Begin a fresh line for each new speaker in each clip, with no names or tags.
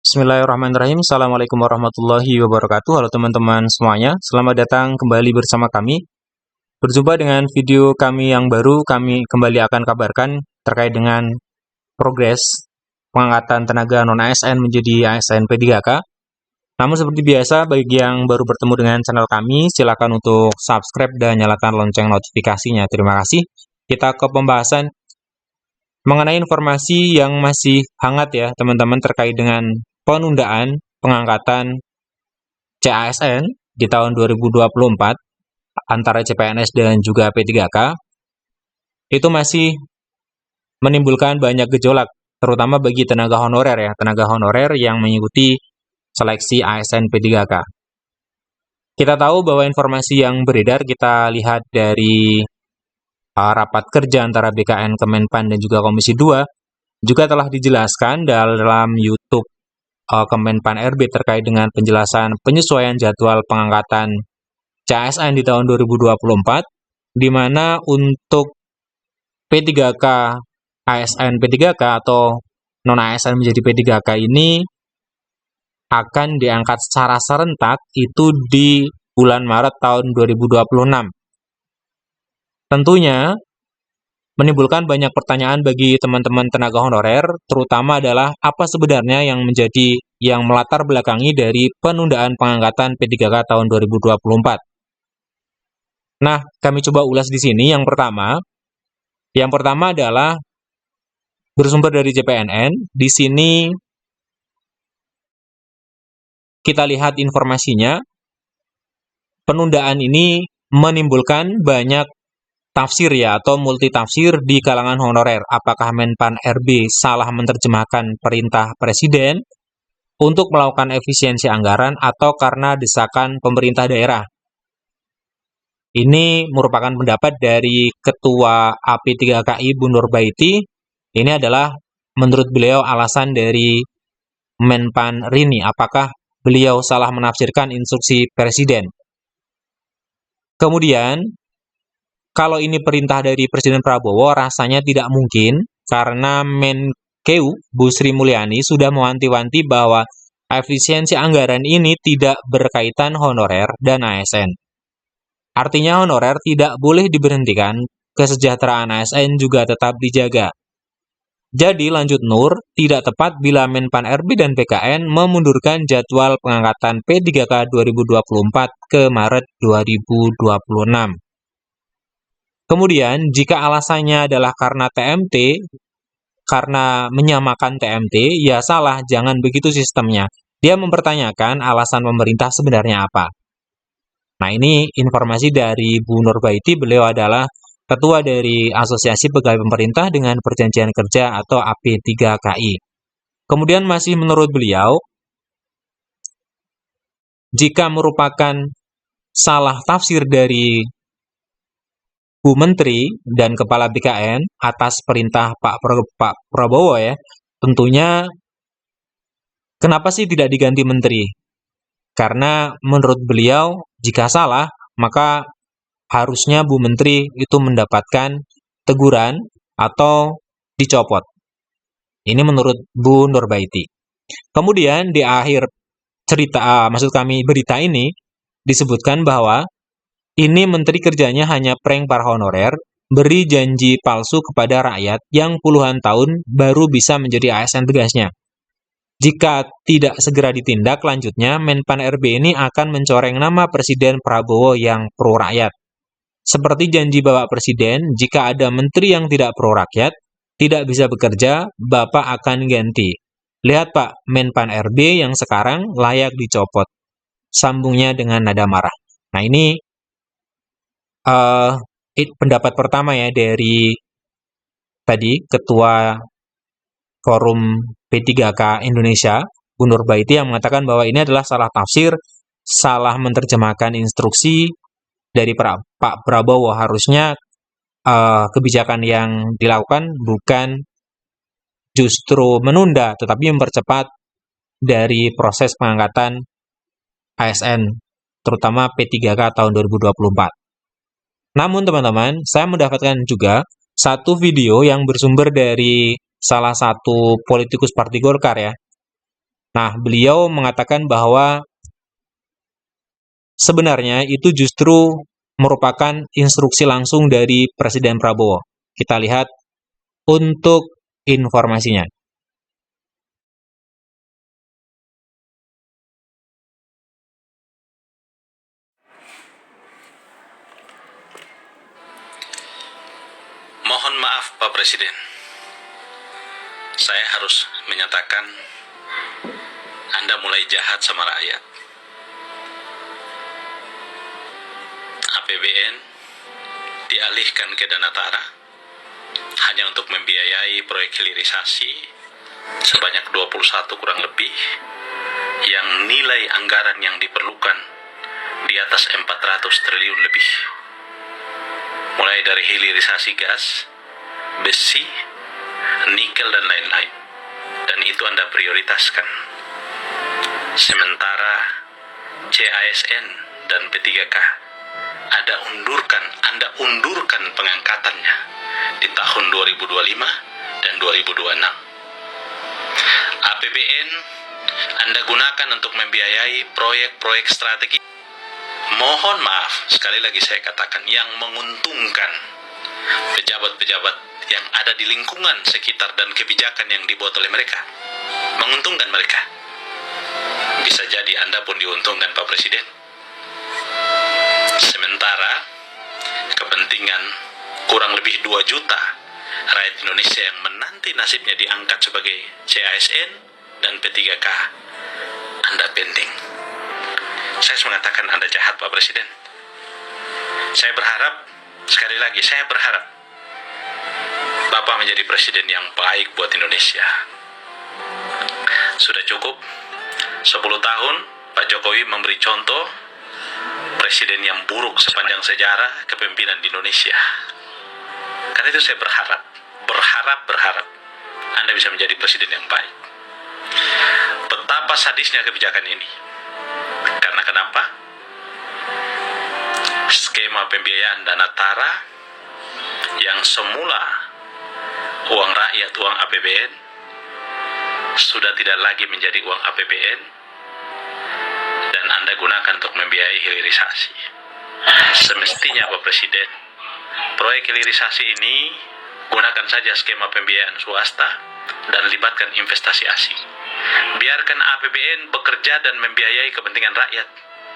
Bismillahirrahmanirrahim. Assalamualaikum warahmatullahi wabarakatuh. Halo teman-teman semuanya. Selamat datang kembali bersama kami. Berjumpa dengan video kami yang baru. Kami kembali akan kabarkan terkait dengan progres pengangkatan tenaga non-ASN menjadi ASN P3K. Namun seperti biasa, bagi yang baru bertemu dengan channel kami, silakan untuk subscribe dan nyalakan lonceng notifikasinya. Terima kasih. Kita ke pembahasan mengenai informasi yang masih hangat ya teman-teman terkait dengan penundaan pengangkatan CASN di tahun 2024 antara CPNS dan juga P3K itu masih menimbulkan banyak gejolak, terutama bagi tenaga honorer ya, tenaga honorer yang mengikuti seleksi ASN P3K. Kita tahu bahwa informasi yang beredar kita lihat dari rapat kerja antara BKN, Kemenpan, dan juga Komisi 2 juga telah dijelaskan dalam YouTube Kemenpan RB terkait dengan penjelasan penyesuaian jadwal pengangkatan CASN di tahun 2024, di mana untuk P3K, ASN P3K atau non-ASN menjadi P3K ini akan diangkat secara serentak itu di bulan Maret tahun 2026. Tentunya menimbulkan banyak pertanyaan bagi teman-teman tenaga honorer, terutama adalah apa sebenarnya yang melatar belakangi dari penundaan pengangkatan P3K tahun 2024. Nah, kami coba ulas di sini. Yang pertama adalah bersumber dari CPNN. Di sini kita lihat informasinya, penundaan ini menimbulkan banyak tafsir ya, atau multitafsir di kalangan honorer. Apakah Menpan RB salah menerjemahkan perintah Presiden untuk melakukan efisiensi anggaran atau karena desakan pemerintah daerah? Ini merupakan pendapat dari Ketua AP3KI Bu Nurbaiti. Ini adalah menurut beliau alasan dari Menpan Rini. Apakah beliau salah menafsirkan instruksi Presiden? Kemudian, kalau ini perintah dari Presiden Prabowo, rasanya tidak mungkin karena Menkeu Bu Sri Mulyani sudah mewanti-wanti bahwa efisiensi anggaran ini tidak berkaitan honorer dan ASN. Artinya honorer tidak boleh diberhentikan, kesejahteraan ASN juga tetap dijaga. Jadi lanjut Nur, tidak tepat bila Menpan RB dan PKN memundurkan jadwal pengangkatan P3K 2024 ke Maret 2026. Kemudian, jika alasannya adalah karena TMT, karena menyamakan TMT, ya salah, jangan begitu sistemnya. Dia mempertanyakan alasan pemerintah sebenarnya apa. Nah, ini informasi dari Bu Nurbaiti, beliau adalah Ketua dari Asosiasi Pegawai Pemerintah dengan Perjanjian Kerja atau AP3KI. Kemudian masih menurut beliau, jika merupakan salah tafsir dari Bu Menteri dan Kepala BKN atas perintah Pak Prabowo ya, tentunya kenapa sih tidak diganti Menteri? Karena menurut beliau, jika salah, maka harusnya Bu Menteri itu mendapatkan teguran atau dicopot. Ini menurut Bu Nurbaiti. Kemudian di akhir berita ini disebutkan bahwa ini Menteri kerjanya hanya prank para honorer, beri janji palsu kepada rakyat yang puluhan tahun baru bisa menjadi ASN tegasnya. Jika tidak segera ditindak, lanjutnya Menpan RB ini akan mencoreng nama Presiden Prabowo yang pro rakyat. Seperti janji Bapak Presiden, jika ada menteri yang tidak pro rakyat, tidak bisa bekerja, Bapak akan ganti. Lihat Pak, Menpan RB yang sekarang layak dicopot. Sambungnya dengan nada marah. Nah ini pendapat pertama ya dari tadi Ketua Forum P3K Indonesia, Bu Nurbaiti, yang mengatakan bahwa ini adalah salah tafsir, salah menerjemahkan instruksi dari Pak Prabowo. Harusnya kebijakan yang dilakukan bukan justru menunda, tetapi mempercepat dari proses pengangkatan ASN, terutama P3K tahun 2024. Namun teman-teman, saya mendapatkan juga satu video yang bersumber dari salah satu politikus Partai Golkar ya. Nah, beliau mengatakan bahwa sebenarnya itu justru merupakan instruksi langsung dari Presiden Prabowo. Kita lihat untuk informasinya.
Mohon maaf Pak Presiden, saya harus menyatakan Anda mulai jahat sama rakyat. APBN dialihkan ke Dana Tara hanya untuk membiayai proyek hilirisasi sebanyak 21 kurang lebih, yang nilai anggaran yang diperlukan di atas 400 triliun lebih. Mulai dari hilirisasi gas, besi, nikel, dan lain-lain. Dan itu Anda prioritaskan. Sementara CASN dan P3K Anda undurkan pengangkatannya di tahun 2025 dan 2026. APBN Anda gunakan untuk membiayai proyek-proyek strategi. Mohon maaf, sekali lagi saya katakan, yang menguntungkan pejabat-pejabat yang ada di lingkungan sekitar dan kebijakan yang dibuat oleh mereka. Menguntungkan mereka. Bisa jadi Anda pun diuntungkan Pak Presiden. Sementara kepentingan kurang lebih 2 juta rakyat Indonesia yang menanti nasibnya diangkat sebagai CASN dan P3K, Anda pending. Saya mengatakan Anda jahat Pak Presiden. Saya berharap, sekali lagi saya berharap Bapak menjadi presiden yang baik buat Indonesia. Sudah cukup 10 tahun Pak Jokowi memberi contoh presiden yang buruk sepanjang sejarah kepemimpinan di Indonesia. Karena itu saya berharap Anda bisa menjadi presiden yang baik. Betapa sadisnya kebijakan ini. Karena kenapa? Skema pembiayaan Dana Tara yang semula uang rakyat, uang APBN, sudah tidak lagi menjadi uang APBN, dan Anda gunakan untuk membiayai hilirisasi. Semestinya Pak Presiden, proyek hilirisasi ini gunakan saja skema pembiayaan swasta dan libatkan investasi asing. Biarkan APBN bekerja dan membiayai kepentingan rakyat,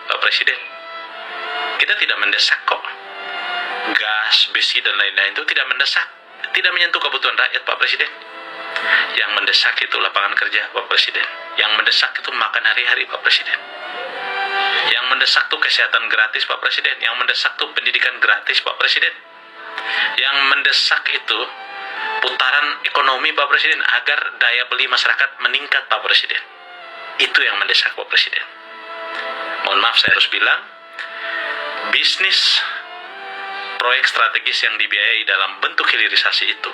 Pak Presiden. Kita tidak mendesak kok. Gas, besi, dan lain-lain itu tidak mendesak. Tidak menyentuh kebutuhan rakyat, Pak Presiden. Yang mendesak itu lapangan kerja, Pak Presiden. Yang mendesak itu makan hari-hari, Pak Presiden. Yang mendesak itu kesehatan gratis, Pak Presiden. Yang mendesak itu pendidikan gratis, Pak Presiden. Yang mendesak itu putaran ekonomi, Pak Presiden, agar daya beli masyarakat meningkat, Pak Presiden. Itu yang mendesak, Pak Presiden. Mohon maaf saya harus bilang, bisnis proyek strategis yang dibiayai dalam bentuk hilirisasi itu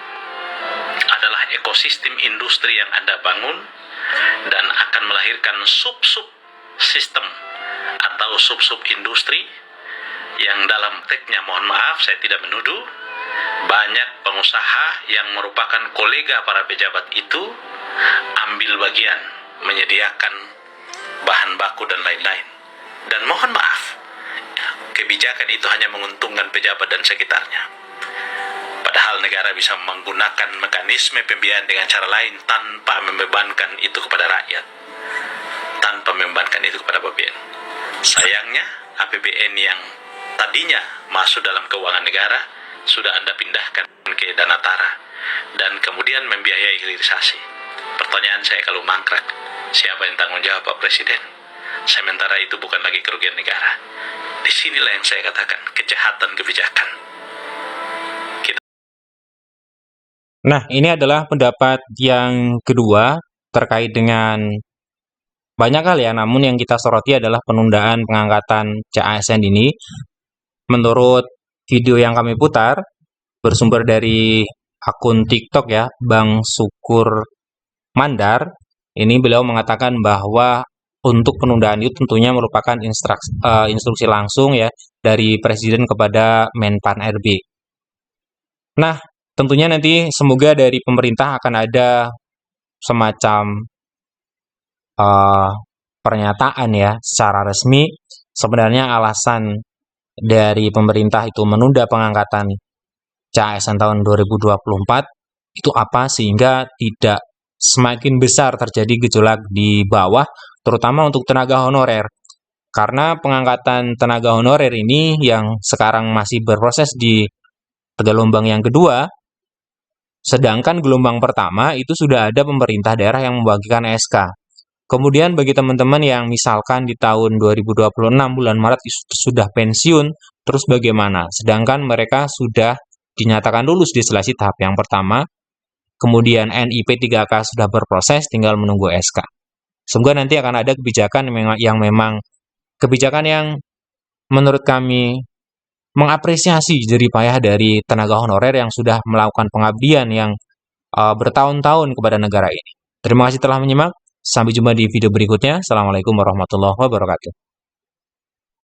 adalah ekosistem industri yang Anda bangun dan akan melahirkan sub-sub sistem atau sub-sub industri yang dalam teknya, mohon maaf saya tidak menuduh, banyak pengusaha yang merupakan kolega para pejabat itu ambil bagian menyediakan bahan baku dan lain-lain. Dan mohon maaf, kebijakan itu hanya menguntungkan pejabat dan sekitarnya. Padahal negara bisa menggunakan mekanisme pembiayaan dengan cara lain tanpa membebankan itu kepada rakyat, tanpa membebankan itu kepada APBN. Sayangnya APBN yang tadinya masuk dalam keuangan negara sudah Anda pindahkan ke Dana Tara dan kemudian membiayai hilirisasi. Pertanyaan saya kalau mangkrak, siapa yang tanggung jawab Pak Presiden? Sementara itu bukan lagi kerugian negara. Disinilah yang saya katakan kejahatan kebijakan.
Nah, ini adalah pendapat yang kedua terkait dengan banyak hal ya, namun yang kita soroti adalah penundaan pengangkatan CASN ini. Menurut video yang kami putar, bersumber dari akun TikTok ya, Bang Syukur Mandar, ini beliau mengatakan bahwa untuk penundaan itu tentunya merupakan instruksi langsung ya dari Presiden kepada Menpan RB. Nah, tentunya nanti semoga dari pemerintah akan ada semacam pernyataan ya secara resmi sebenarnya alasan dari pemerintah itu menunda pengangkatan CASN tahun 2024 itu apa sehingga tidak semakin besar terjadi gejolak di bawah, terutama untuk tenaga honorer. Karena pengangkatan tenaga honorer ini yang sekarang masih berproses di gelombang yang kedua, sedangkan gelombang pertama itu sudah ada pemerintah daerah yang membagikan SK. Kemudian bagi teman-teman yang misalkan di tahun 2026 bulan Maret sudah pensiun, terus bagaimana? Sedangkan mereka sudah dinyatakan lulus di seleksi tahap yang pertama, kemudian NIP 3K sudah berproses, tinggal menunggu SK. Semoga nanti akan ada kebijakan yang memang kebijakan yang menurut kami mengapresiasi jerih payah dari tenaga honorer yang sudah melakukan pengabdian yang bertahun-tahun kepada negara ini. Terima kasih telah menyimak. Sampai jumpa di video berikutnya. Assalamualaikum warahmatullahi wabarakatuh.